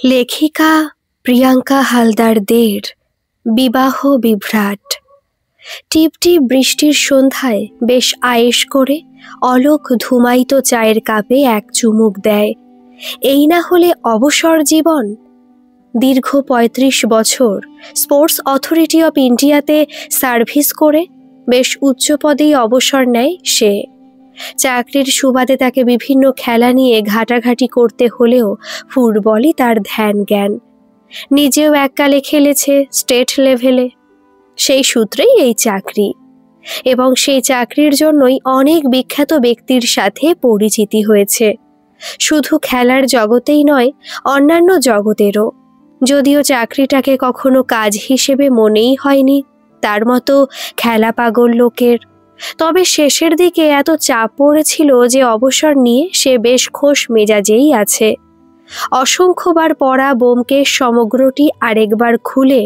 লেখিকা প্রিয়াঙ্কা হালদারদের বিবাহ বিভ্রাট। টিপটিপ বৃষ্টির সন্ধ্যায় বেশ আয়েশ করে অলোক ধুমায়িত চায়ের কাপে এক চুমুক দেয়। এই না হলে অবসর জীবন। দীর্ঘ ৩৫ বছর স্পোর্টস অথরিটি অফ ইন্ডিয়াতে সার্ভিস করে বেশ উচ্চ পদেই অবসর নেয় সে। চাকরির সুবাদে তাকে বিভিন্ন খেলা নিয়ে ঘাটাঘাটি করতে হলেও ফুটবলই তার ধ্যান জ্ঞান। নিজেও এককালে খেলেছে স্টেট লেভেলে, সেই সূত্রেই এই চাকরি। এবং সেই চাকরির জন্যই অনেক বিখ্যাত ব্যক্তির সাথে পরিচিতি হয়েছে, শুধু খেলার জগতেই নয়, অন্যান্য জগতেরও। যদিও চাকরিটাকে কখনো কাজ হিসেবে মনেই হয়নি তার মতো খেলা পাগল লোকের, তবে শেষের দিকে এত চাপ পড়েছিল যে অবসর নিয়ে সে বেশ খোশ মেজাজেই আছে। অসংখ্যবার পড়া বোমকে সমগ্রটি আরেকবার খুলে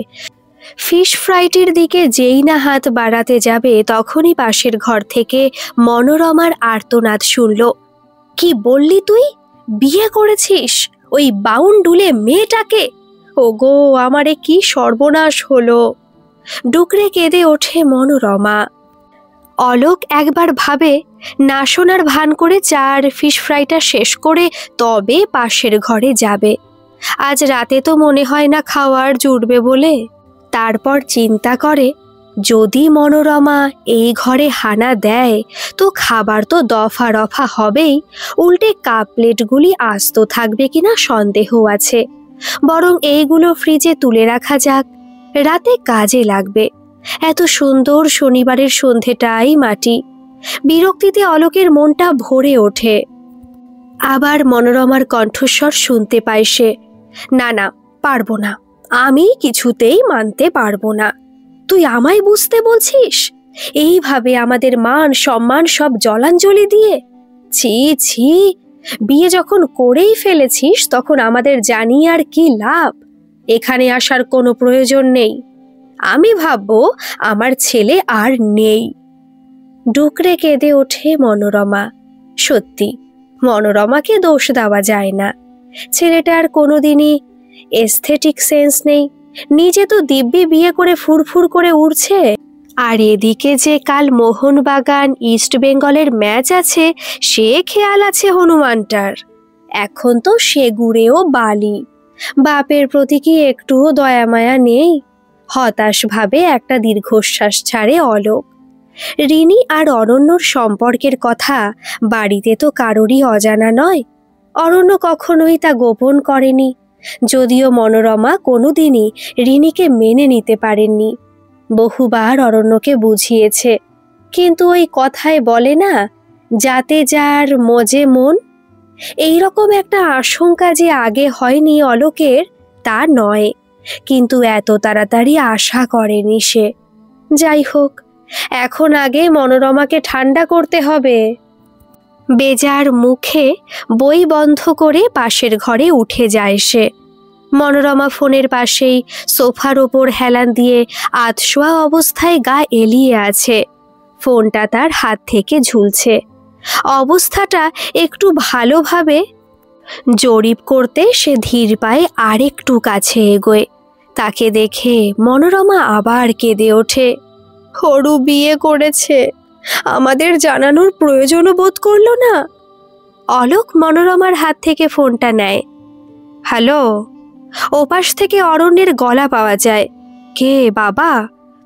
ফিশ ফ্রাইটির দিকে যেই না হাত বাড়াতে যাবে তখনই পাশের ঘর থেকে মনোরমার আর্তনাদ শুনল। কি বললি তুই? বিয়ে করেছিস ওই বাউন্ডুলে মেয়েটাকে? ওগো, আমারে কি সর্বনাশ হলো! ডুকরে কেঁদে ওঠে মনোরমা। অলোক একবার ভাবে না শোনার ভান করে চা আর ফিশ ফ্রাইটা শেষ করে তবে পাশের ঘরে যাবে। আজ রাতে তো মনে হয় না খাওয়ার জুটবে বলে। তারপর চিন্তা করে, যদি মনোরমা এই ঘরে হানা দেয় তো খাবার তো দফা রফা হবেই, উল্টে কাপ প্লেটগুলি আস্ত থাকবে কিনা সন্দেহ আছে। বরং এইগুলো ফ্রিজে তুলে রাখা যাক, রাতে কাজে লাগবে। এত সুন্দর শনিবারের সন্ধেটাই মাটি। বিরক্তিতে অলোকের মনটা ভরে ওঠে। আবার মনোরমার কণ্ঠস্বর শুনতে পায় সে। না না, পারবো না, আমি কিছুতেই মানতে পারবো না। তুই আমায় বুঝতে বলছিস? এইভাবে আমাদের মান সম্মান সব জলাঞ্জলি দিয়ে? ছি ছি, বিয়ে যখন করেই ফেলেছিস তখন আমাদের জানিয়ে আর কি লাভ? এখানে আসার কোনো প্রয়োজন নেই। আমি ভাববো আমার ছেলে আর নেই। ডুকরে কেঁদে ওঠে মনোরমা। সত্যি, মনোরমাকে দোষ দেওয়া যায় না। ছেলেটার কোনোদিনই এস্থেটিক সেন্স নেই। নিজে তো দিব্যি বিয়ে করে ফুরফুর করে উড়ছে, আর এদিকে যে কাল মোহনবাগান ইস্ট বেঙ্গলের ম্যাচ আছে সে খেয়াল আছে হনুমানটার। এখন তো সে গুড়েও বালি। বাপের প্রতি কি একটুও দয়া মায়া নেই? হতাশ ভাবে একটা দীর্ঘশ্বাস ছাড়ে অলোক। রিনি আর অরণ্যর সম্পর্কের কথা বাড়িতে তো কারোরই অজানা নয়। অরণ্য কখনোই তা গোপন করেনি, যদিও মনোরমা কোনোদিনই রিনিকে মেনে নিতে পারেননি। বহুবার অরণ্যকে বুঝিয়েছে, কিন্তু ওই কথায় বলে না, যাতে যার মজে মন। এইরকম একটা আশঙ্কা যে আগে হয়নি অলোকের তা নয়, কিন্তু এত তাড়াতাড়ি আশা করেনি সে। যাই হোক, এখন আগে মনোরমাকে ঠান্ডা করতে হবে। বেজার মুখে বই বন্ধ করে পাশের ঘরে উঠে যায় সে। মনোরমা ফোনের পাশেই সোফার ওপর হেলান দিয়ে আধশোয়া অবস্থায় গা এলিয়ে আছে। ফোনটা তার হাত থেকে ঝুলছে। অবস্থাটা একটু ভালোভাবে জরিপ করতে সে ধীর পায়ে আরেকটু কাছে এগোয়। তাকে দেখে মনোরমা আবার কেঁদে ওঠে। হরু বিয়ে করেছে, আমাদের জানানোর প্রয়োজনও বোধ করলো না। অলোক মনোরমার হাত থেকে ফোনটা নেয়। হ্যালো। ওপাশ থেকে অরণ্যের গলা পাওয়া যায়। কে বাবা?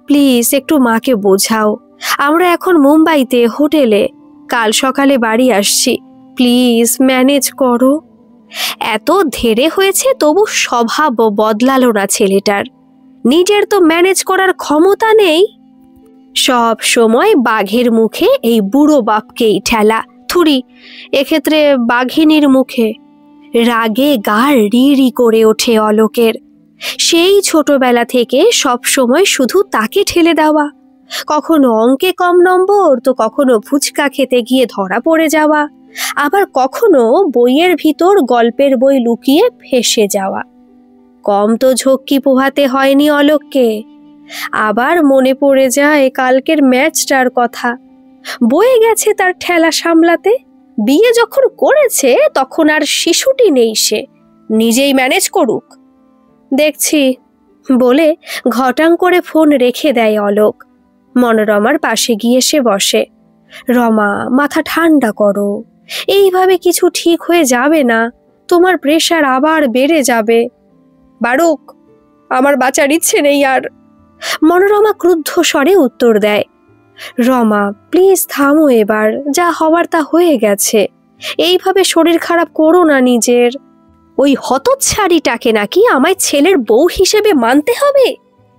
প্লিজ একটু মাকে বোঝাও, আমরা এখন মুম্বাইতে হোটেলে, কাল সকালে বাড়ি আসছি, প্লিজ ম্যানেজ করো। এত ধেরে হয়েছে তবু স্বভাব বদলালো না ছেলেটার। নিজের তো ম্যানেজ করার ক্ষমতা নেই। সব সময় বাঘের মুখে এই বুড়ো বাপকেই ঠেলা, থুরি এক্ষেত্রে বাঘিনীর মুখে। রাগে গা রি করে ওঠে অলোকের। সেই ছোটবেলা থেকে সব সময় শুধু তাকে ঠেলে দেওয়া, কখনো অঙ্কে কম নম্বর তো কখনো ফুচকা খেতে গিয়ে ধরা পড়ে যাওয়া, আবার কখনো বইয়ের ভিতর গল্পের বই লুকিয়ে ফেঁসে যাওয়া। কম তো ঝক্কি পোহাতে হয়নি অলোককে। আবার মনে পড়ে যায় কালকের ম্যাচটার কথা। বয়ে গেছে তার ঠেলা সামলাতে। বিয়ে যখন করেছে তখন আর শিশুটি নেই সে। নিজেই ম্যানেজ করুক। দেখছি বলে ঘটাং করে ফোন রেখে দেয় অলোক। মনোরমার পাশে গিয়ে সে বসে। রমা, মাথা ঠান্ডা করো, এইভাবে কিছু ঠিক হয়ে যাবে না, তোমার প্রেশার আবার বেড়ে যাবে। বারুক, আমার বাঁচার ইচ্ছে নেই আর। মনোরমা ক্রুদ্ধ স্বরে উত্তর দেয়। রমা প্লিজ থামো, এবার যা হওয়ার তা হয়ে গেছে, এইভাবে শরীর খারাপ করো না নিজের। ওই হতচ্ছাড়িটাকে নাকি আমায় ছেলের বউ হিসেবে মানতে হবে?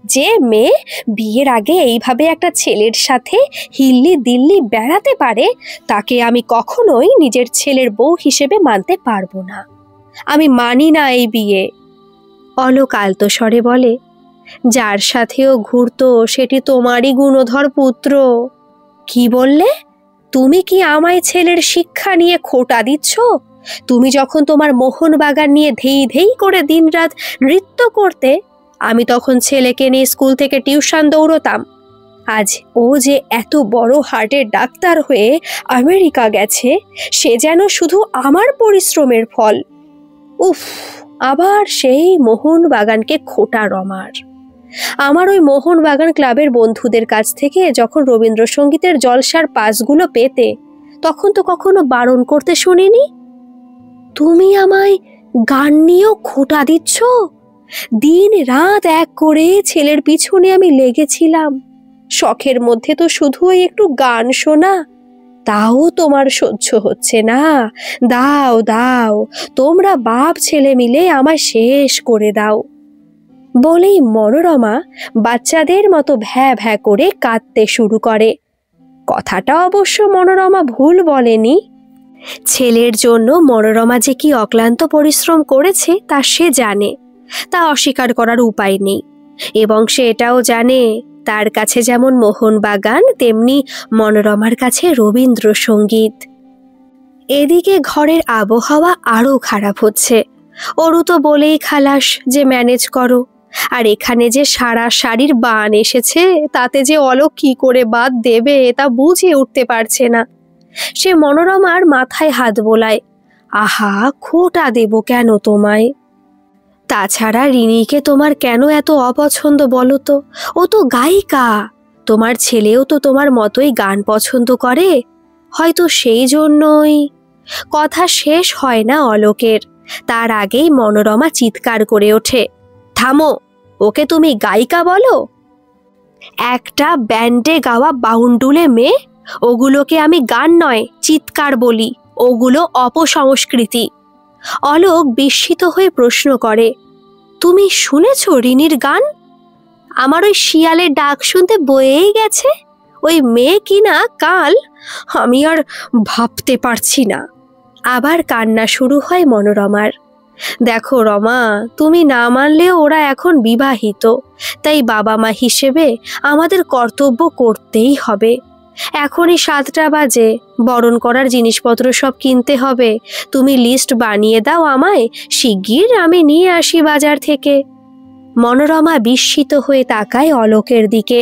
যে মেয়ে বিয়ের আগে এইভাবে একটা ছেলের সাথে হিল্লি দিল্লি বেড়াতে পারে, তাকে আমি কখনোই নিজের ছেলের বউ হিসেবে মানতে পারবো না। আমি মানি না এই বিয়ে। অলোক আলতো স্বরে বলে, যার সাথেও ঘুরতো সেটি তোমারই গুণধর পুত্র। কি বললে? তুমি কি আমায় ছেলের শিক্ষা নিয়ে খোঁটা দিচ্ছ? তুমি যখন তোমার মোহনবাগান নিয়ে ধেই ধেই করে দিনরাত নৃত্য করতে, আমি তখন ছেলেকে নিয়ে স্কুল থেকে টিউশন দৌড়তাম। আজ ও যে এত বড় হার্টের ডাক্তার হয়ে আমেরিকা গেছে, সে যেন শুধু আমার পরিশ্রমের ফল। উফ, আবার সেই মোহনবাগানকে খোঁটা রমার। আমার ওই মোহনবাগান ক্লাবের বন্ধুদের কাছ থেকে যখন রবীন্দ্রসঙ্গীতের জলসার পাসগুলো পেতে, তখন তো কখনো বারণ করতে শুনিনি। তুমি আমায় গান নিয়েও খোঁটা দিচ্ছ? দিন রাত এক করে ছেলের পিছনে আমি লেগেছিলাম। শখের মধ্যে তো শুধু ওই একটু গান শোনা, তাও তোমার সহ্য হচ্ছে না। দাও দাও, তোমরা বাপ ছেলে মিলে আমায় শেষ করে দাও। বলেই মনোরমা বাচ্চাদের মতো ভ্যা ভ্যা করে কাঁদতে শুরু করে। কথাটা অবশ্য মনোরমা ভুল বলেনি। ছেলের জন্য মনোরমা যে কি অক্লান্ত পরিশ্রম করেছে তা সে জানে, তা অস্বীকার করার উপায় নেই। এবং সে এটাও জানে, তার কাছে যেমন মোহনবাগান, তেমনি মনোরমার কাছে রবীন্দ্রসঙ্গীত। এদিকে ঘরের আবহাওয়া আরও খারাপ হচ্ছে। অরু তো বলেই খালাস যে ম্যানেজ করো, আর এখানে যে সারা শাড়ির বান এসেছে, তাতে যে অলোক কি করে বাদ দেবে তা বুঝে উঠতে পারছে না। সে মনোরমার মাথায় হাত বোলায়। আহা, খোঁটা দেব কেন তোমায়? তাছাড়া রিনিকে তোমার কেন এত অপছন্দ বলো তো? ও তো গায়িকা, তোমার ছেলেও তো তোমার মতোই গান পছন্দ করে, হয়তো সেই জন্যই। কথা শেষ হয় না অলোকের, তার আগেই মনোরমা চিৎকার করে ওঠে, থামো, ওকে তুমি গায়িকা বলো? একটা ব্যান্ডে গাওয়া বাউন্ডুলে মেয়ে, ওগুলোকে আমি গান নয় চিৎকার বলি, ওগুলো অপসংস্কৃতি। অলোক বিস্মিত হয়ে প্রশ্ন করে, তুমি শুনেছ রিনির গান? আমার ওই শিয়ালের ডাক শুনতে বয়েই গেছে। ওই মেয়ে কিনা কাল, আমি আর ভাবতে পারছি না। আবার কান্না শুরু হয় মনোরমার। দেখো রমা, তুমি না মানলেও ওরা এখন বিবাহিত, তাই বাবা মা হিসেবে আমাদের কর্তব্য করতেই হবে। এখনই 7টা বাজে, বরণ করার জিনিসপত্র সব কিনতে হবে। তুমি লিস্ট বানিয়ে দাও আমায়, শিগগির আমি নিয়ে আসি বাজার থেকে। মনোরমা বিস্মিত হয়ে তাকায় অলোকের দিকে,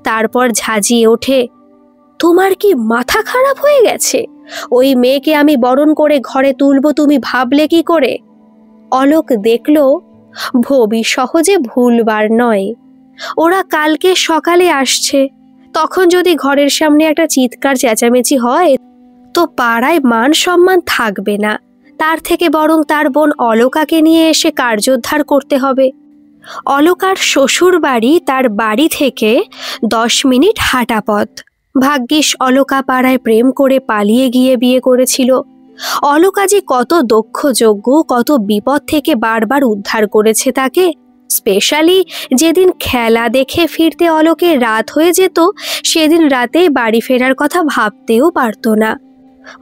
তারপর ঝাঁঝিয়ে ওঠে, তোমার কি মাথা খারাপ হয়ে গেছে? ওই মেয়েকে আমি বরণ করে ঘরে তুলবো তুমি ভাবলে কি করে? অলোক দেখল ভবি সহজে ভুলবার নয়। ওরা কালকে সকালে আসছে, তখন যদি ঘরের সামনে একটা চিৎকার চেঁচামেচি হয় তো পাড়ায় মান সম্মান থাকবে না। তার থেকে বরং তার বোন অলোকাকে নিয়ে এসে কার্যোদ্ধার করতে হবে। অলোকার শ্বশুর বাড়ি তার বাড়ি থেকে 10 মিনিট হাঁটা পথ। ভাগ্যিস অলোকা পাড়ায় প্রেম করে পালিয়ে গিয়ে বিয়ে করেছিল। অলোকা যে কত দক্ষযোগ্য, কত বিপদ থেকে বারবার উদ্ধার করেছে তাকে। স্পেশালি যেদিন খেলা দেখে ফিরতে অলোকের রাত হয়ে যেত, সেদিন রাতে বাড়ি ফেরার কথা ভাবতেও পারত না।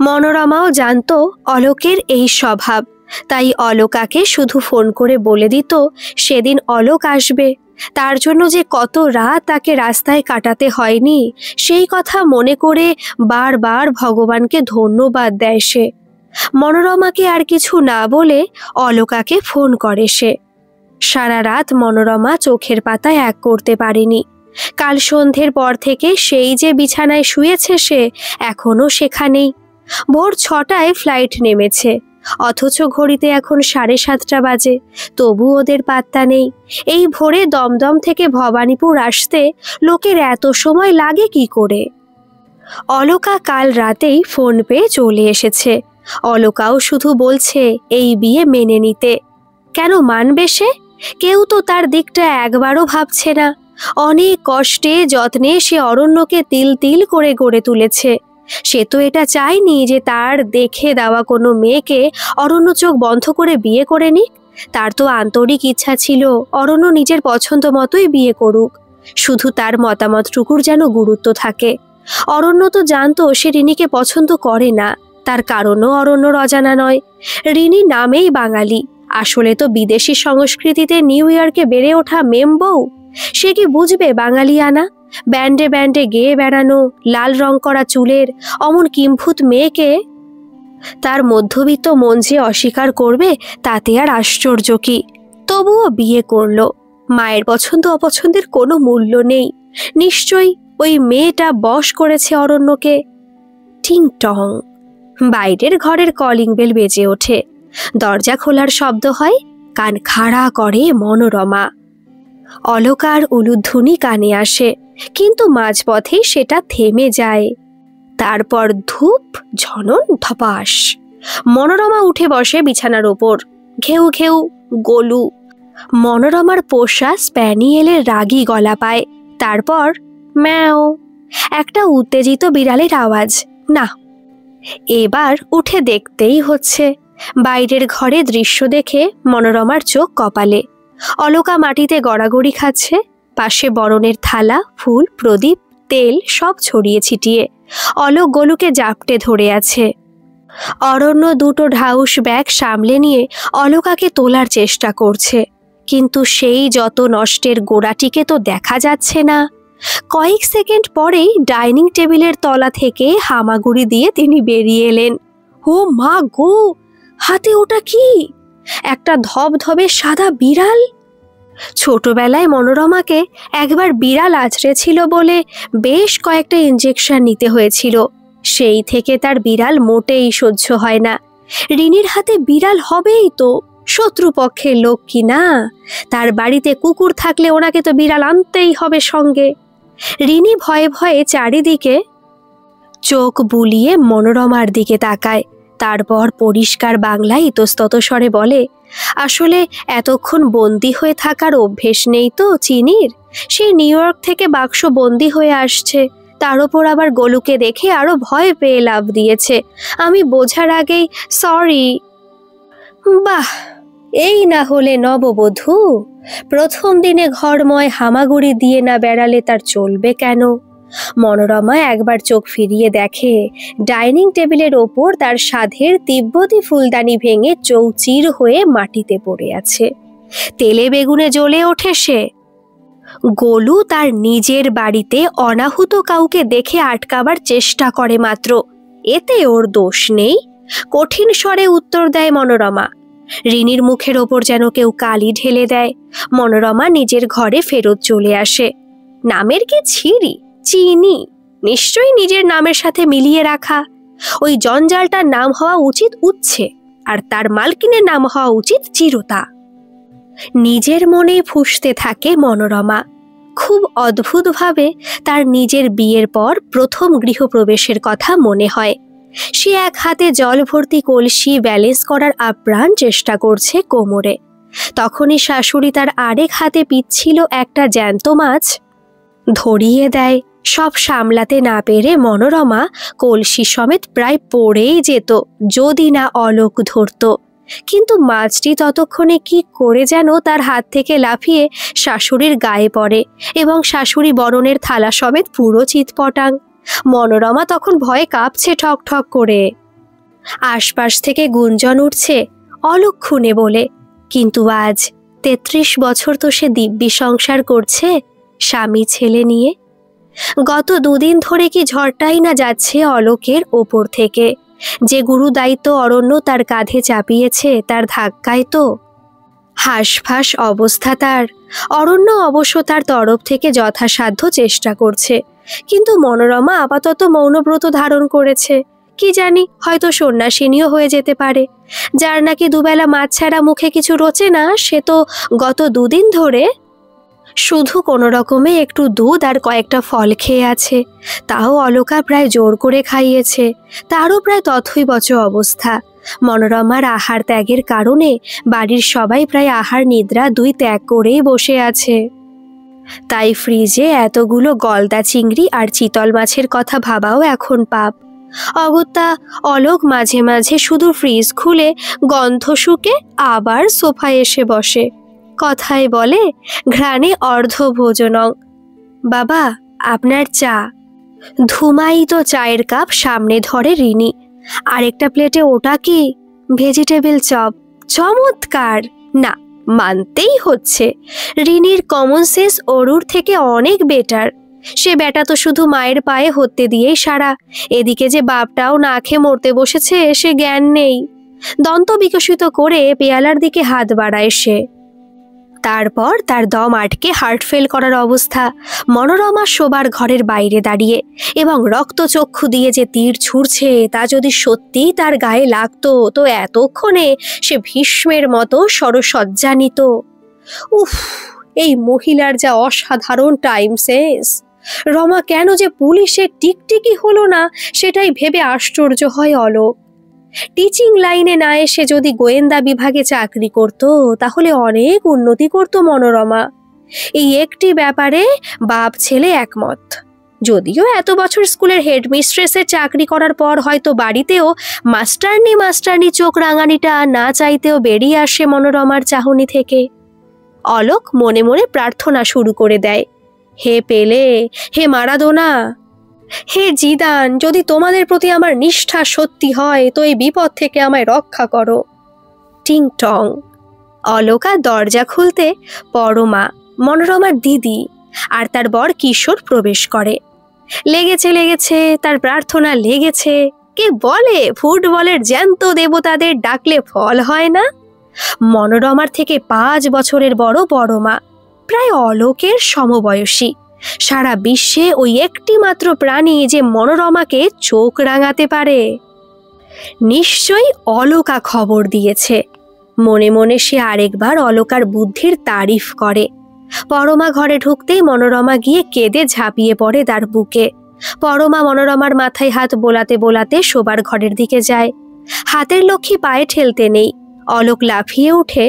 মনোরমাও জানতো অলোকের এই স্বভাব, তাই অলোকাকে শুধু ফোন করে বলে দিত সেদিন অলোক আসবে। তার জন্য যে কত রাত তাকে রাস্তায় কাটাতে হয়নি, সেই কথা মনে করে বারবার ভগবানকে ধন্যবাদ দেয় সে। মনোরমাকে আর কিছু না বলে অলোকাকে ফোন করে সে। সারা রাত মনোরমা চোখের পাতায় এক করতে পারেনি। কাল সন্ধ্যের পর থেকে সেই যে বিছানায় শুয়েছে সে, এখনো সেখানেই। ভোর 6টায় ফ্লাইট নেমেছে, অথচ ঘড়িতে এখন 7:30 বাজে, তবু ওদের পাত্তা নেই। এই ভোরে দমদম থেকে ভবানীপুর আসতে লোকের এত সময় লাগে কি করে? অলকা কাল রাতেই ফোন পেয়ে চলে এসেছে। অলকাও শুধু বলছে এই বিয়ে মেনে নিতে। কেন মানবে সে? কেউ তো তার দিকটা একবারও ভাবছে না। অনেক কষ্টে যত্নে সে অরণ্যকে তিল তিল করে গড়ে তুলেছে। সে তো এটা চায়নি যে তার দেখে দেওয়া কোনো মেয়েকে অরণ্য চোখ বন্ধ করে বিয়ে করে নিক। তার তো আন্তরিক ইচ্ছা ছিল অরণ্য নিজের পছন্দ মতোই বিয়ে করুক, শুধু তার মতামতটুকুর যেন গুরুত্ব থাকে। অরণ্য তো জানতো সে রিনিকে পছন্দ করে না, তার কারণও অরণ্যর অজানা নয়। রিনি নামেই বাঙালি, আসলে তো বিদেশি সংস্কৃতিতে নিউ ইয়র্কে বেড়ে ওঠা মেম বউ। সে কি বুঝবে বাঙালিয়ানা? ব্যান্ডে ব্যান্ডে গেয়ে বেড়ানো, লাল রং করা চুলের অমন কিম্ভূত মেয়েকে তার মধ্যবিত্ত মন যে অস্বীকার করবে তাতে আর আশ্চর্য কি? তবুও বিয়ে করলো। মায়ের পছন্দ অপছন্দের কোনো মূল্য নেই। নিশ্চয়ই ওই মেয়েটা বশ করেছে অরণ্যকে। টিং টং। বাইরের ঘরের কলিং বেল বেজে ওঠে। দরজা খোলার শব্দ হয়। কান খাড়া করে মনোরমা। অলকার উলুধ্বনি কানে আসে, কিন্তু মাঝপথেই সেটা থেমে যায়। তারপর ধূপ, ঝনন, ধপাস। মনোরমা উঠে বসে বিছানার ওপর। ঘেউ ঘেউ গোলু। মনোরমার পোষা স্প্যানিয়েলের রাগী গলা পায়। তারপর ম্যাও, একটা উত্তেজিত বিড়ালের আওয়াজ। না, এবার উঠে দেখতেই হচ্ছে। বাইরের ঘরে দৃশ্য দেখে মনোরমার চোখ কপালে। অলকা মাটিতে গড়াগড়ি খাচ্ছে। পাশে বরণের থালা, ফুল, প্রদীপ, তেল সব ছড়িয়ে ছিটিয়ে। অলক গোলুকে জাপটে ধরে আছে। অরণ্য দুটো ঢাউস ব্যাগ সামলে নিয়ে অলকাকে তোলার চেষ্টা করছে, কিন্তু সেই যত নষ্টের গোড়াটিকে তো দেখা যাচ্ছে না। কয়েক সেকেন্ড পরেই ডাইনিং টেবিলের তলা থেকে হামাগুড়ি দিয়ে তিনি বেরিয়ে এলেন। ও মা গো, হাতে ওটা কি? একটা ধবধবে সাদা বিড়াল। ছোটবেলায় মনোরমাকে একবার বিড়াল আছড়েছিল বলে বেশ কয়েকটা ইঞ্জেকশন নিতে হয়েছিল। সেই থেকে তার বিড়াল মোটেই সহ্য হয় না। রিনির হাতে বিড়াল হবেই তো, শত্রুপক্ষের লোক কি না? তার বাড়িতে কুকুর থাকলে ওনাকে তো বিড়াল আনতেই হবে সঙ্গে। রিনি ভয়ে ভয়ে চারিদিকে চোখ বুলিয়ে মনোরমার দিকে তাকায়। তারপর পরিষ্কার বাংলায় ইতস্তত স্বরে বলে, আসলে এতক্ষণ বন্দি হয়ে থাকার অভ্যেস নেই তো চিনির। সে নিউ ইয়র্ক থেকে বাক্স বন্দি হয়ে আসছে, তার ওপর আবার গোলুকে দেখে আরো ভয় পেয়ে লাফ দিয়েছে। আমি বোঝার আগেই সরি। বাহ, এই না হলে নববধূ! প্রথম দিনে ঘরময় হামাগুড়ি দিয়ে না বেড়ালে তার চলবে কেন? মনোরমা একবার চোখ ফিরিয়ে দেখে ডাইনিং টেবিলের ওপর তার সাধের তিব্বতী ফুলদানি ভেঙে চৌচির হয়ে মাটিতে পড়ে আছে। তেলে বেগুনে জ্বলে ওঠে সে। গোলু তার নিজের বাড়িতে অনাহুত কাউকে দেখে আটকাবার চেষ্টা করে মাত্র, এতে ওর দোষ নেই। কঠিন স্বরে উত্তর দেয় মনোরমা। রিনির মুখের ওপর যেন কেউ কালি ঢেলে দেয়। মনোরমা নিজের ঘরে ফেরত চলে আসে। নামের কি ছিরি, চিনি নিশ্চয়ই নিজের নামের সাথে মিলিয়ে রাখা। ওই জঞ্জালটার নাম হওয়া উচিত উচ্ছে, আর তার মালকিনের নাম হওয়া উচিত চিরতা। নিজের মনে ফুঁসতে থাকে মনোরমা। খুব অদ্ভুতভাবে তার নিজের বিয়ের পর প্রথম গৃহপ্রবেশের কথা মনে হয়। সে এক হাতে জল ভর্তি কলসি ব্যালেন্স করার আপ্রাণ চেষ্টা করছে কোমরে। তখনই শাশুড়ি তার আরেক হাতে পিচ্ছিল একটা জ্যান্ত মাছ ধরিয়ে দেয়। সব সামলাতে না পেরে মনোরমা কলসি সমেত প্রায় পড়েই যেত যদি না অলক ধরত। কিন্তু মাছটি ততক্ষণে কি করে যেন তার হাত থেকে লাফিয়ে শাশুড়ির গায়ে পড়ে এবং শাশুড়ি বরণের থালা সমেত পুরো চিৎপটাং। মনোরমা তখন ভয়ে কাঁপছে ঠক ঠক করে। আশপাশ থেকে গুঞ্জন উঠছে অলক খুনে বলে, কিন্তু আজ 33 বছর তো সে দিব্যি সংসার করছে স্বামী ছেলে নিয়ে। গত দুদিন ধরে কি ঝড়টাই না যাচ্ছে অলকের ওপর থেকে। যে গুরু দায়িত্ব অরণ্য তার কাঁধে চাপিয়েছে তার ধাক্কায় তো হাঁসফাঁস অবস্থা তার। অরণ্য অবশ্য তার তরফ থেকে যথাসাধ্য চেষ্টা করছে, কিন্তু মনোরমা আপাতত মৌনব্রত ধারণ করেছে। কি জানি, হয়তো সন্ন্যাসিনীও হয়ে যেতে পারে। যার নাকি দুবেলা মাছ ছাড়া মুখে কিছু রোচে না, সে তো গত 2 দিন ধরে শুধু কোনো রকমে একটু দুধ আর কয়েকটা ফল খেয়ে আছে। তাও অলকা প্রায় জোর করে খাইয়েছে। তারও প্রায় তথৈবচ অবস্থা। মনোরমার আহার ত্যাগের কারণে বাড়ির সবাই প্রায় আহার নিদ্রা 2 ত্যাগ করেই বসে আছে। তাই ফ্রিজে এতগুলো গলদা চিংড়ি আর চিতল মাছের কথা ভাবাও এখন পাপ। অগত্যা অলক মাঝে মাঝে শুধু ফ্রিজ খুলে গন্ধ শুকে আবার সোফায় এসে বসে। কথায় বলে, ঘ্রাণে অর্ধভোজনং। বাবা, আপনার চা। ধুমায়িত চায়ের কাপ সামনে ধরে রিনি। আরেকটা প্লেটে ওটা কি? Vegetable chop. চমৎকার! না, মানতেই হচ্ছে, রিনির কমন সেন্স অরুর থেকে অনেক বেটার। সে বেটা তো শুধু মায়ের পায়ে হত্যে দিয়েই সারা। এদিকে যে বাপটাও না খেয়ে মরতে বসেছে, সে জ্ঞান নেই। দন্ত বিকশিত করে পেয়ালার দিকে হাত বাড়ায় সে। তারপর তার দম আটকে হার্ট ফেল করার অবস্থা। মনোরমা শোবার ঘরের বাইরে দাঁড়িয়ে এবং রক্তচক্ষু দিয়ে যে তীর ছুঁড়ছে তা যদি সত্যিই তার গায়ে লাগতো তো এতক্ষণে সে ভীষ্মের মতো সরসজ্জা নিত। উফ, এই মহিলার যা অসাধারণ টাইম সেন্স! রমা কেন যে পুলিশের টিকটিকি হলো না সেটাই ভেবে আশ্চর্য হয় অলক। টিচিং লাইনে না এসে যদি গোয়েন্দা বিভাগে চাকরি করত তাহলে অনেক উন্নতি করত মনোরমা। এই একটি ব্যাপারে বাপ ছেলে একমত। যদিও এত বছর স্কুলের হেডমিস্ট্রেসের চাকরি করার পর হয়তো বাড়িতেও মাস্টারনি চোখ রাঙানিটা না চাইতেও বেরিয়ে আসে মনোরমার চাহনি থেকে। অলক মনে মনে প্রার্থনা শুরু করে দেয়, হে পেলে, হে মারাদোনা, হে জিদান, যদি তোমাদের প্রতি আমার নিষ্ঠা সত্যি হয় তো এই বিপদ থেকে আমায় রক্ষা করো। টিং টং। অলকা দরজা খুলতে পরমা, মনোরমার দিদি আর তার বর কিশোর প্রবেশ করে। লেগেছে, তার প্রার্থনা লেগেছে। কে বলে ফুটবলের জ্যান্ত দেবতাদের ডাকলে ফল হয় না? মনোরমার থেকে 5 বছরের বড় পরমা, প্রায় অলোকের সমবয়সী। সারা বিশ্বে ওই একটি মাত্র প্রাণী যে মনোরমাকে চোখ রাঙাতে পারে। নিশ্চয়ই অলকা খবর দিয়েছে। মনে মনে সে আরেকবার অলকার বুদ্ধির তারিফ করে। পরমা ঘরে ঢুকতেই মনোরমা গিয়ে কেঁদে ঝাঁপিয়ে পড়ে তার বুকে। পরমা মনোরমার মাথায় হাত বোলাতে বোলাতে শোবার ঘরের দিকে যায়। হাতের লক্ষ্মী পায়ে ঠেলতে নেই। অলক লাফিয়ে উঠে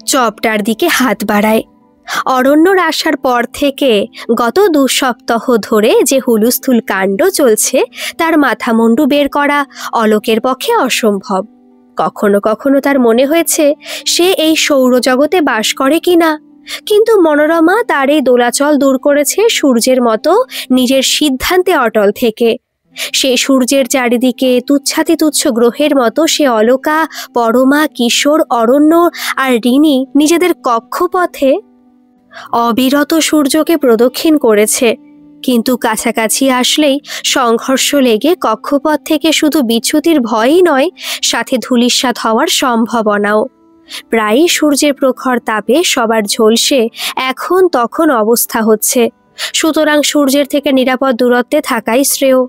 চপটার দিকে হাত বাড়ায়। অরণ্যর আসার পর থেকে গত 2 সপ্তাহ ধরে যে হুলুস্থুল কাণ্ড চলছে তার মাথা মুন্ডু বের করা অলকের পক্ষে অসম্ভব। কখনো কখনো তার মনে হয়েছে সে এই সৌরজগতে বাস করে কিনা। কিন্তু মনোরমা তার এই দোলাচল দূর করেছে সূর্যের মতো নিজের সিদ্ধান্তে অটল থেকে। সে সূর্যের চারিদিকে তুচ্ছাতি তুচ্ছ গ্রহের মতো সে অলকা, পরমা, কিশোর, অরণ্য আর রিনি নিজেদের কক্ষপথে অবিরত সূর্যকে প্রদক্ষিণ করেছে। কিন্তু কাছাকাছি আসলেই সংঘর্ষ লেগে কক্ষপথ থেকে শুধু বিচ্যুতির ভয়ই নয়, সাথে ধূলিসাৎ হওয়ার সম্ভাবনাও। প্রায়ই সূর্যের প্রখর তাপে সবার ঝলসে এখন তখন অবস্থা হচ্ছে। সুতরাং সূর্যের থেকে নিরাপদ দূরত্বে থাকাই শ্রেয়।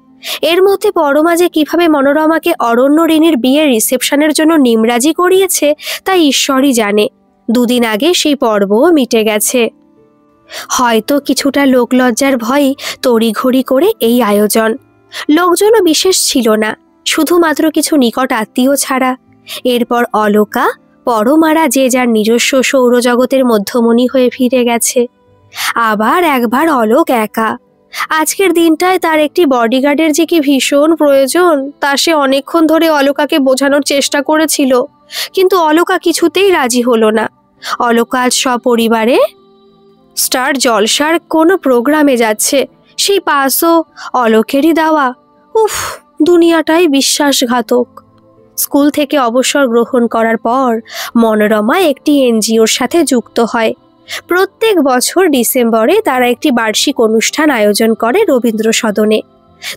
এর মধ্যে পরমা যে কিভাবে মনোরমাকে অরণ্য রিনির বিয়ের রিসেপশনের জন্য নিমরাজি করিয়েছে তা ঈশ্বরই জানে। 2 দিন আগে সেই পর্বও মিটে গেছে। হয়তো কিছুটা লোকলজ্জার ভয়ে তড়িঘড়ি করে এই আয়োজন। লোকজনও বিশেষ ছিল না, শুধুমাত্র কিছু নিকট আত্মীয় ছাড়া। এরপর অলকা, পরমারা যে যার নিজস্ব সৌরজগতের মধ্যমণি হয়ে ফিরে গেছে। আবার একবার অলক একা। আজকের দিনটায় তার একটি বডিগার্ডের যে কি ভীষণ প্রয়োজন তা সে অনেকক্ষণ ধরে অলকাকে বোঝানোর চেষ্টা করেছিল, কিন্তু অলকা কিছুতেই রাজি হলো না। অলকা আজ সপরিবারে স্টার জলসার কোনো প্রোগ্রামে যাচ্ছে, সেই পাসও অলকেরই দেওয়া। উফ, দুনিয়াটাই বিশ্বাসঘাতক। স্কুল থেকে অবসর গ্রহণ করার পর মনোরমা একটি এনজিওর সাথে যুক্ত হয়। প্রত্যেক বছর ডিসেম্বরে তারা একটি বার্ষিক অনুষ্ঠান আয়োজন করে রবীন্দ্র সদনে।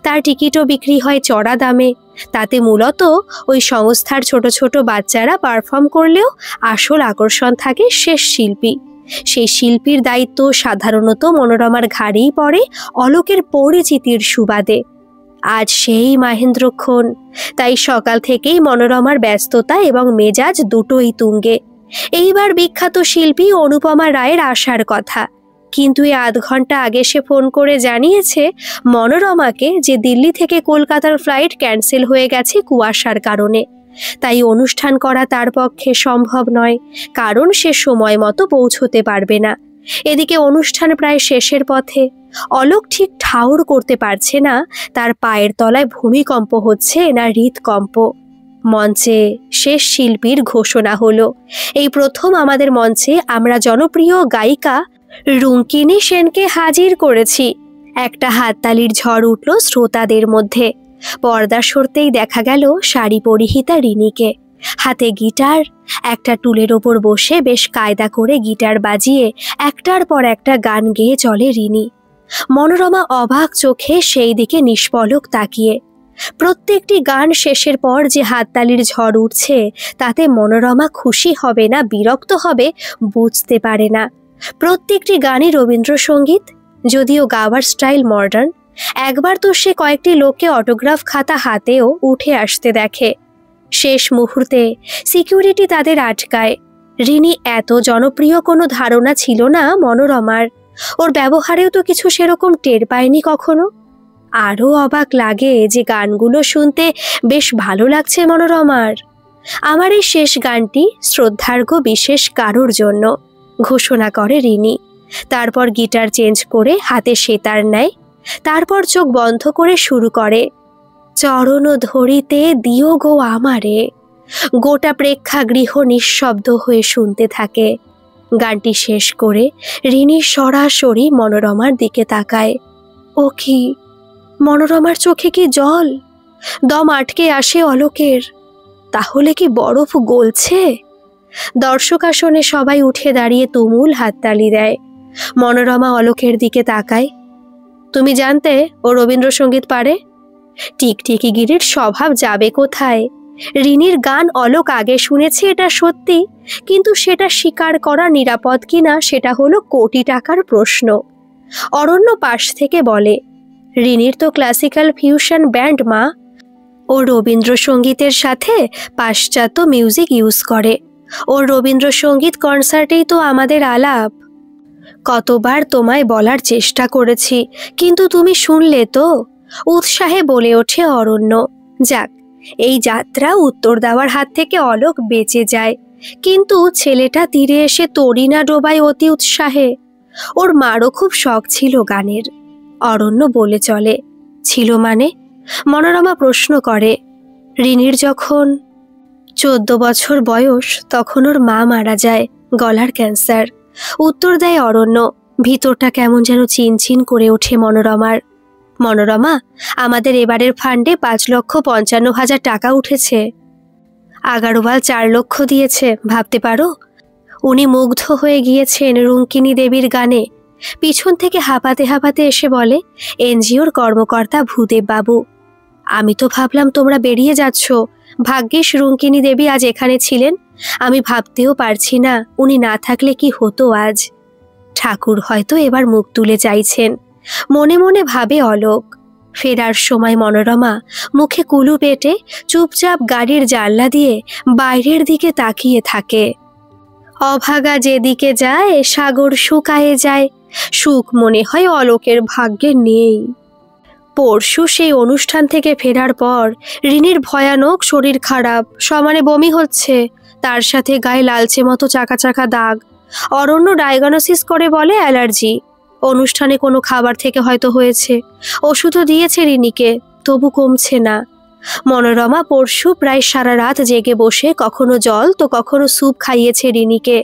তার টিকিটও বিক্রি হয় চড়া দামে। তাতে মূলত ওই সংস্থার ছোট ছোট বাচ্চারা পারফর্ম করলেও আসল আকর্ষণ থাকে শেষ শিল্পী। সেই শিল্পীর দায়িত্ব সাধারণত মনোরমার ঘাড়েই পড়ে অলকের পরিচিতির সুবাদে। আজ সেই মাহেন্দ্রক্ষণ। তাই সকাল থেকেই মনোরমার ব্যস্ততা এবং মেজাজ দুটোই তুঙ্গে। এইবার বিখ্যাত শিল্পী অনুপমা রায়ের আসার কথা, কিন্তু এই আধ ঘন্টা আগে সে ফোন করে জানিয়েছে মনোরমাকে যে দিল্লি থেকে কলকাতার ফ্লাইট ক্যান্সেল হয়ে গেছে কুয়াশার কারণে। তাই অনুষ্ঠান করা তার পক্ষে সম্ভব নয়, কারণ সে সময় মতো পৌঁছতে পারবে না। এদিকে অনুষ্ঠান প্রায় শেষের পথে। অলোক ঠিক ঠাউর করতে পারছে না তার পায়ের তলায় ভূমিকম্প হচ্ছে না হৃদকম্প। মঞ্চে শেষ শিল্পীর ঘোষণা হলো। এই প্রথম আমাদের মঞ্চে আমরা জনপ্রিয় গায়িকা রুঙ্কিনী সেনকে হাজির করেছি। একটা হাততালির ঝড় উঠল শ্রোতাদের মধ্যে। পর্দা সরতেই দেখা গেল শাড়ি পরিহিতা রিনিকে, হাতে গিটার, একটা টুলের ওপর বসে বেশ কায়দা করে গিটার বাজিয়ে একটার পর একটা গান গেয়ে চলে রিনি। মনোরমা অবাক চোখে সেই দিকে নিষ্পলক তাকিয়ে। প্রত্যেকটি গান শেষের পর যে হাততালির ঝড় উঠছে তাতে মনোরমা খুশি হবে না বিরক্ত হবে বুঝতে পারে না। প্রত্যেকটি গানই রবীন্দ্রসঙ্গীত, যদিও গাওয়ার স্টাইল মডার্ন। একবার তো সে কয়েকটি লোককে অটোগ্রাফ খাতা হাতেও উঠে আসতে দেখে। শেষ মুহূর্তে সিকিউরিটি তাদের আটকায়। রিনি এত জনপ্রিয় কোনো ধারণা ছিল না মনোরমার। ওর ব্যবহারেও তো কিছু সেরকম টের পায়নি কখনো। আরও অবাক লাগে যে গানগুলো শুনতে বেশ ভালো লাগছে মনোরমার। আমার এই শেষ গানটি শ্রদ্ধার্ঘ্য বিশেষ কারোর জন্য, ঘোষণা করে রিনি। তারপর গিটার চেঞ্জ করে হাতে সেতার নেয়। তারপর চোখ বন্ধ করে শুরু করে, চরণ ধরিতে দিও গো আমারে। গোটা প্রেক্ষাগৃহ নিঃশব্দ হয়ে শুনতে থাকে। গানটি শেষ করে রিনি সরাসরি মনোরমার দিকে তাকায়। ও কি, মনোরমার চোখে কি জল? দম আটকে আসে অলোকের। তাহলে কি বরফ গলছে? দর্শক আসনে সবাই উঠে দাঁড়িয়ে তুমুল হাততালি দেয়। মনোরমা অলোকের দিকে তাকায়। তুমি জানতে ও রবীন্দ্রসঙ্গীত পারে? টিকটিকি গিরির স্বভাব যাবে কোথায়? রিনির গান অলোক আগে শুনেছে এটা সত্যি, কিন্তু সেটা স্বীকার করা নিরাপদ কিনা সেটা হলো কোটি টাকার প্রশ্ন। অরণ্য পাশ থেকে বলে, রিনির তো ক্লাসিক্যাল ফিউশন ব্যান্ড মা। ও রবীন্দ্রসঙ্গীতের সাথে পাশ্চাত্য মিউজিক ইউজ করে। ওর রবীন্দ্রসঙ্গীত কনসার্টেই তো আমাদের আলাপ। কতবার তোমায় বলার চেষ্টা করেছি, কিন্তু তুমি শুনলে তো? উৎসাহে বলে ওঠে অরণ্য। যাক, এই যাত্রা উত্তর দেওয়ার হাত থেকে অলোক বেঁচে যায়। কিন্তু ছেলেটা তীরে এসে তরি না ডোবায় অতি উৎসাহে। ওর মারও খুব শখ ছিল গানের। অরণ্য বলে চলে। ছিল মানে? মনোরমা প্রশ্ন করে। রিনির যখন 14 বছর বয়স তখন ওর মা মারা যায়, গলার ক্যান্সার। উত্তর দেয় অরণ্য। ভিতরটা কেমন যেন চিনচিন করে ওঠে মনোরমার। মনোরমা, আমাদের এবারের ফান্ডে 5,55,000 টাকা উঠেছে। আগারওয়াল 4 লক্ষ দিয়েছে, ভাবতে পারো? উনি মুগ্ধ হয়ে গিয়েছেন রুঙ্কিনী দেবীর গানে। পিছন থেকে হাঁপাতে হাঁপাতে এসে বলে, এনজিওর কর্মকর্তা ভূদেব বাবু। আমি তো ভাবলাম তোমরা বেরিয়ে যাচ্ছ। ভাগ্যিস রুঙ্কিনী দেবী আজ এখানে ছিলেন। আমি ভাবতেও পারছি না উনি না থাকলে কি হতো আজ। ঠাকুর হয়তো এবার মুখ তুলে চাইছেন, মনে মনে ভাবে অলোক। ফেরার সময় মনোরমা মুখে কুলু পেটে চুপচাপ গাড়ির জানলা দিয়ে বাইরের দিকে তাকিয়ে থাকে। অভাগা যেদিকে যায় সাগর শুকায়ে যায়। সুখ মনে হয় অলোকের ভাগ্যে নেই। পরশু সেই অনুষ্ঠান থেকে ফেরার পর রিনির ভয়ানক শরীর খারাপ, সমানে বমি হচ্ছে, তার সাথে গায়ে লালচে মতো চাকা চাকা দাগ। অরণ্য ডায়াগনোসিস করে বলে অ্যালার্জি। অনুষ্ঠানে কোনো খাবার থেকে হয়তো হয়েছে। ওষুধও দিয়েছে রিনিকে, তবু কমছে না। মনোরমা পরশু প্রায় সারা রাত জেগে বসে কখনো জল তো কখনো স্যুপ খাইয়েছে রিনিকে।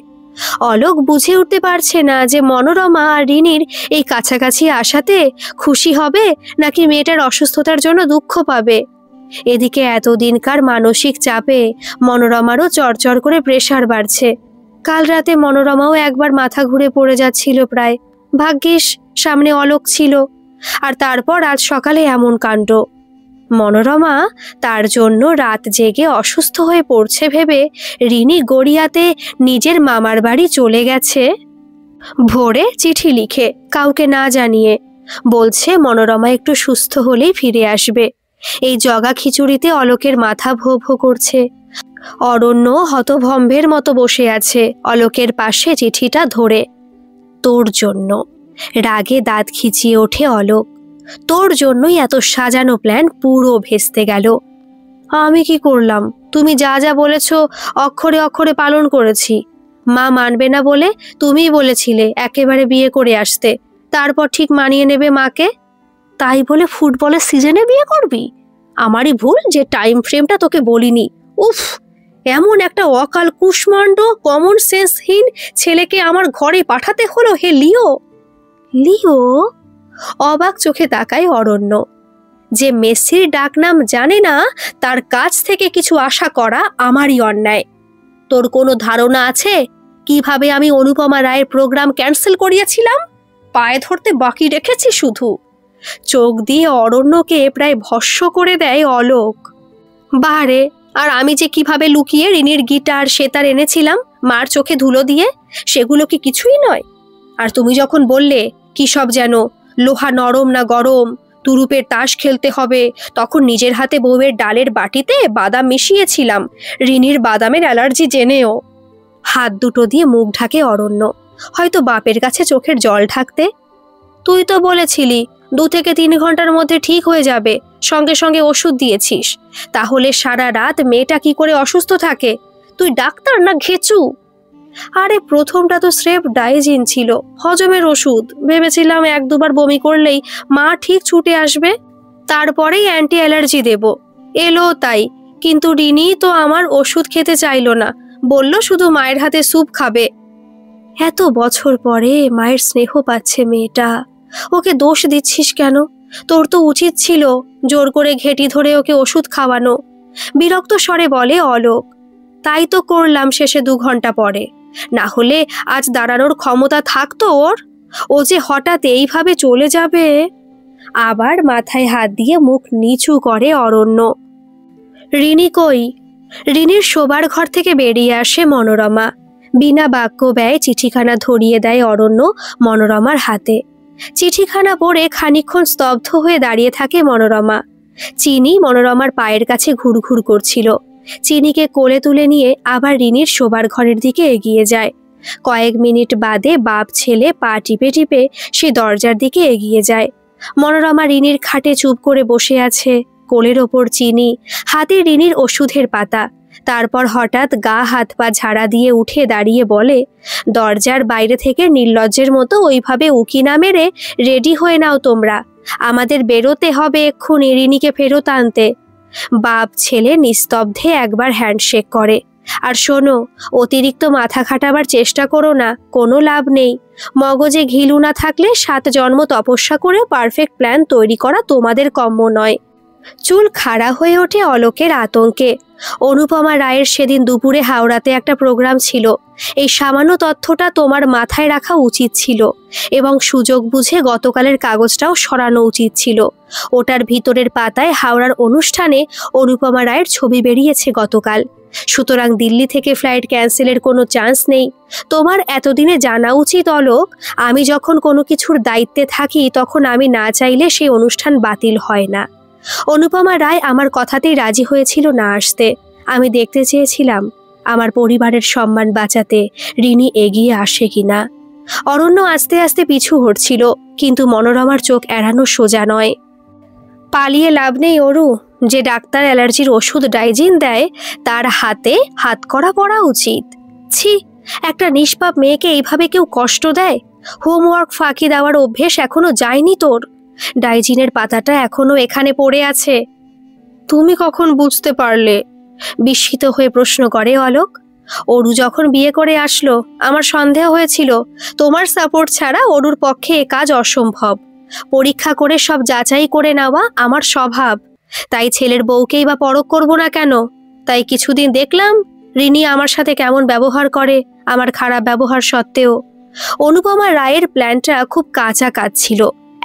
অলোক বুঝে উঠতে পারছে না যে মনোরমা আর রিনির এই কাছাকাছি আসাতে খুশি হবে নাকি মেয়েটার অসুস্থতার জন্য দুঃখ পাবে। এদিকে এতদিনকার মানসিক চাপে মনোরমারও চরচর করে প্রেশার বাড়ছে। কাল রাতে মনোরমাও একবার মাথা ঘুরে পড়ে যাচ্ছিল প্রায়। ভাগ্যিস সামনে অলোক ছিল। আর তারপর আজ সকালে এমন কাণ্ড। মনোরমা তার জন্য রাত জেগে অসুস্থ হয়ে পড়ছে ভেবে রিনি গড়িয়াতে নিজের মামার বাড়ি চলে গেছে। ভোরে চিঠি লিখে কাউকে না জানিয়ে বলছে মনোরমা একটু সুস্থ হলেই ফিরে আসবে। এই জগা খিচুড়িতে অলোকের মাথা ভো ভো করছে। অরণ্য হতভম্বের মতো বসে আছে অলোকের পাশে চিঠিটা ধরে। তোর জন্য। রাগে দাঁত খিচিয়ে ওঠে অলোক। তোর জন্যই এত সাজানো প্ল্যান পুরো ভেস্তে গেল। আমি কি করলাম? তুমি যা যা বলেছ অক্ষরে অক্ষরে পালন করেছি। মা মানবে না বলে তুমিই বলেছিলে একেবারে বিয়ে করে আসতে, তারপর ঠিক মানিয়ে নেবে মাকে। তাই বলে ফুটবলের সিজনে বিয়ে করবি? আমারই ভুল যে টাইম ফ্রেমটা তোকে বলিনি। উফ, এমন একটা অকাল কুষ্মাণ্ড কমন সেন্সহীন ছেলেকে আমার ঘরে পাঠাতে হলো হে লিও। লিও? অবাক চোখে তাকায় অরণ্য। যে মেসির ডাকনাম জানে না তার কাছ থেকে কিছু আশা করা আমারই অন্যায়। তোর কোনো ধারণা আছে কিভাবে আমি অনুপমা রায়ের প্রোগ্রাম ক্যান্সেল করিয়েছিলাম? পায়ে ধরতে বাকি রেখেছি শুধু। চোখ দিয়ে অরণ্যকে প্রায় ভস্ম করে দেয় অলোক। বারে, আর আমি যে কিভাবে লুকিয়ে রিনির গিটার সেতার এনেছিলাম মার চোখে ধুলো দিয়ে, সেগুলো কি কিছুই নয়? আর তুমি যখন বললে কি সব যেন লোহা নরম না গরম, তুরুপের তাস খেলতে হবে, তখন নিজের হাতে বউয়ের ডালের বাটিতে বাদাম মিশিয়েছিলাম, রিনির বাদামের অ্যালার্জি জেনেও। হাত দুটো দিয়ে মুখ ঢাকে অরণ্য, হয়তো বাপের কাছে চোখের জল ঢাকতে। তুই তো বলেছিলি 2 থেকে 3 ঘন্টার মধ্যে ঠিক হয়ে যাবে, সঙ্গে সঙ্গে ওষুধ দিয়েছিস। তাহলে সারা রাত মেয়েটা কি করে অসুস্থ থাকে? তুই ডাক্তার না ঘেচু? আরে প্রথমটা তো স্রেফ ডাইজিন ছিল, হজমের ওষুধ। ভেবেছিলাম 1-2 বার বমি করলেই মা ঠিক ছুটে আসবে, তারপরেই অ্যান্টি অ্যালার্জি দেব। এলো তাই, কিন্তু রিনি তো আমার ওষুধ খেতে চাইল না, বলল শুধু মায়ের হাতে স্যুপ খাবে। এত বছর পরে মায়ের স্নেহ পাচ্ছে মেয়েটা, ওকে দোষ দিচ্ছিস কেন? তোর তো উচিত ছিল জোর করে ঘেঁটি ধরে ওকে ওষুধ খাওয়ানো। বিরক্ত স্বরে বলে অলোক। তাই তো করলাম শেষে 2 ঘন্টা পরে, না হলে আজ দাঁড়ানোর ক্ষমতা থাকতো ওর? ও যে হঠাৎ এইভাবে চলে যাবে। আবার মাথায় হাত দিয়ে মুখ নিচু করে অরণ্য। রিনি কই? রিনির শোবার ঘর থেকে বেরিয়ে আসে মনোরমা। বিনা বাক্য ব্যয় চিঠিখানা ধরিয়ে দেয় অরণ্য মনোরমার হাতে। চিঠিখানা পড়ে খানিকক্ষণ স্তব্ধ হয়ে দাঁড়িয়ে থাকে মনোরমা। চিনি মনোরমার পায়ের কাছে ঘুরঘুর করছিল। চিনিকে কোলে তুলে নিয়ে আবার রিনির শোবার ঘরের দিকে এগিয়ে যায়। কয়েক মিনিট বাদে বাপ ছেলে পা টিপে টিপে সে দরজার দিকে এগিয়ে যায়। মনোরমা রিনির খাটে চুপ করে বসে আছে, কোলের ওপর চিনি, হাতে রিনির ওষুধের পাতা। তারপর হঠাৎ গা হাত পা ঝাড়া দিয়ে উঠে দাঁড়িয়ে বলে, দরজার বাইরে থেকে নির্লজ্জের মতো ওইভাবে উকি না মেরে রেডি হয়ে নাও তোমরা, আমাদের বেরোতে হবে এক্ষুনি রিনিকে ফেরত আনতে। বাপ ছেলে নিস্তব্ধে একবার হ্যান্ডশেক করে। আর শোনো, অতিরিক্ত মাথা খাটাবার চেষ্টা করো না, কোনো লাভ নেই। মগজে ঘিলু না থাকলে 7 জন্ম তপস্যা করে পারফেক্ট প্ল্যান তৈরি করা তোমাদের কম্য নয়। চুল খাড়া হয়ে ওঠে অলোকের আতঙ্কে। অনুপমা রায়ের সেদিন দুপুরে হাওড়াতে একটা প্রোগ্রাম ছিল। এই সামান্য তথ্যটা তোমার মাথায় রাখা উচিত ছিল, এবং সুযোগ বুঝে গতকালের কাগজটাও সরানো উচিত ছিল। ওটার ভিতরের পাতায় হাওড়ার অনুষ্ঠানে অনুপমা রায়ের ছবি বেরিয়েছে গতকাল। সুতরাং দিল্লি থেকে ফ্লাইট ক্যান্সেলের কোনো চান্স নেই। তোমার এতদিনে জানা উচিত অলোক, আমি যখন কোনো কিছুর দায়িত্বে থাকি তখন আমি না চাইলে সেই অনুষ্ঠান বাতিল হয় না। অনুপমা রায় আমার কথাতেই রাজি হয়েছিল না আসতে। আমি দেখতে চেয়েছিলাম আমার পরিবারের সম্মান বাঁচাতে রিনি এগিয়ে আসে কিনা। অরণ্য আস্তে আস্তে পিছু হটছিল, কিন্তু মনোরমার চোখ এড়ানো সোজা নয়। পালিয়ে লাভ নেই অরু, যে ডাক্তার অ্যালার্জির ওষুধ ডাইজিন দেয় তার হাতে হাতকড়া পরা উচিত। ছি, একটা নিষ্পাপ মেয়েকে এইভাবে কেউ কষ্ট দেয়? হোমওয়ার্ক ফাঁকি দেওয়ার অভ্যেস এখনো যায়নি তোর? ডাইজিনের পাতাটা এখনো এখানে পড়ে আছে। তুমি কখন বুঝতে পারলে? বিস্মিত হয়ে প্রশ্ন করে অলোক। অরু যখন বিয়ে করে আসলো আমার সন্দেহ হয়েছিল তোমার সাপোর্ট ছাড়া অরুর পক্ষে এ কাজ অসম্ভব। পরীক্ষা করে সব যাচাই করে নেওয়া আমার স্বভাব, তাই ছেলের বউকেই বা পরখ করব না কেন? তাই কিছুদিন দেখলাম রিনি আমার সাথে কেমন ব্যবহার করে, আমার খারাপ ব্যবহার সত্ত্বেও। অনুপমা রায়ের প্ল্যানটা খুব কাঁচা কাজ ছিল,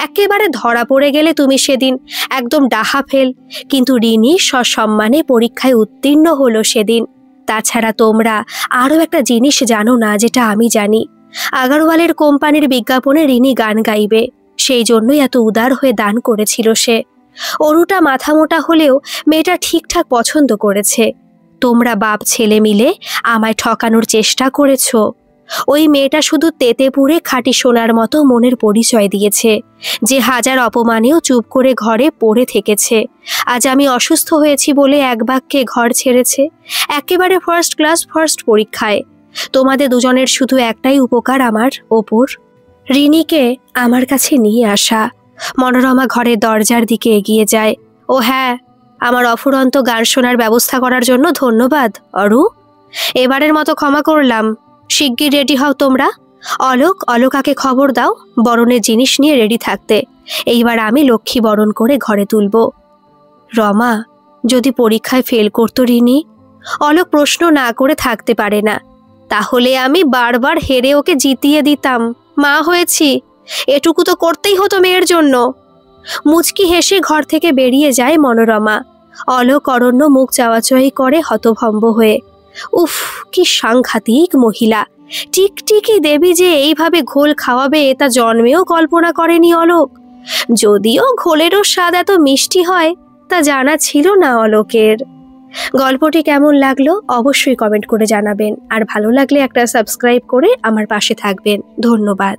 একেবারে ধরা পড়ে গেলে তুমি সেদিন একদম ডাহা ফেল। কিন্তু রিনি সসম্মানে পরীক্ষায় উত্তীর্ণ হলো সেদিন। তাছাড়া তোমরা আরও একটা জিনিস জানো না যেটা আমি জানি। আগারওয়ালের কোম্পানির বিজ্ঞাপনে রিনি গান গাইবে। সেই জন্যই এত উদার হয়ে দান করেছিল সে। অরুটা মাথা মোটা হলেও মেয়েটা ঠিকঠাক পছন্দ করেছে। তোমরা বাপ ছেলে মিলে আমায় ঠকানোর চেষ্টা করেছ। ওই মেয়েটা শুধু তেতে পুড়ে খাঁটি সোনার মতো মনের পরিচয় দিয়েছে, যে হাজার অপমানেও চুপ করে ঘরে পড়ে থেকেছে। আজ আমি অসুস্থ হয়েছি বলে এক বাক্যে ঘর ছেড়েছে, একেবারে ফার্স্ট ক্লাস ফার্স্ট পরীক্ষায়। তোমাদের দুজনের শুধু একটাই উপকার আমার ওপর, রিনিকে আমার কাছে নিয়ে আসা। মনোরমা ঘরের দরজার দিকে এগিয়ে যায়। ও হ্যাঁ, আমার অফুরন্ত গান শোনার ব্যবস্থা করার জন্য ধন্যবাদ অরু। এবারের মতো ক্ষমা করলাম। শিগগির রেডি হও তোমরা। অলকাকে খবর দাও বরণের জিনিস নিয়ে রেডি থাকতে। এইবার আমি লক্ষ্মী বরণ করে ঘরে তুলব। রমা, যদি পরীক্ষায় ফেল করতো রিনি? অলোক প্রশ্ন না করে থাকতে পারে না। তাহলে আমি বারবার হেরে ওকে জিতিয়ে দিতাম। মা হয়েছি, এটুকু তো করতেই হতো মেয়ের জন্য। মুচকি হেসে ঘর থেকে বেরিয়ে যায় মনোরমা। অলোক অরণ্য মুখ চাওয়াচাওয়ি করে হতভম্ব হয়ে। উফ, কি সাংঘাতিক মহিলা! টিকটিকি দেবী যে এইভাবে ঘোল খাওয়াবে তা জন্মেও কল্পনা করেনি অলোক। যদিও ঘোলেরও স্বাদ এত মিষ্টি হয় তা জানা ছিল না অলোকের। গল্পটি কেমন লাগলো অবশ্যই কমেন্ট করে জানাবেন, আর ভালো লাগলে একটা সাবস্ক্রাইব করে আমার পাশে থাকবেন। ধন্যবাদ।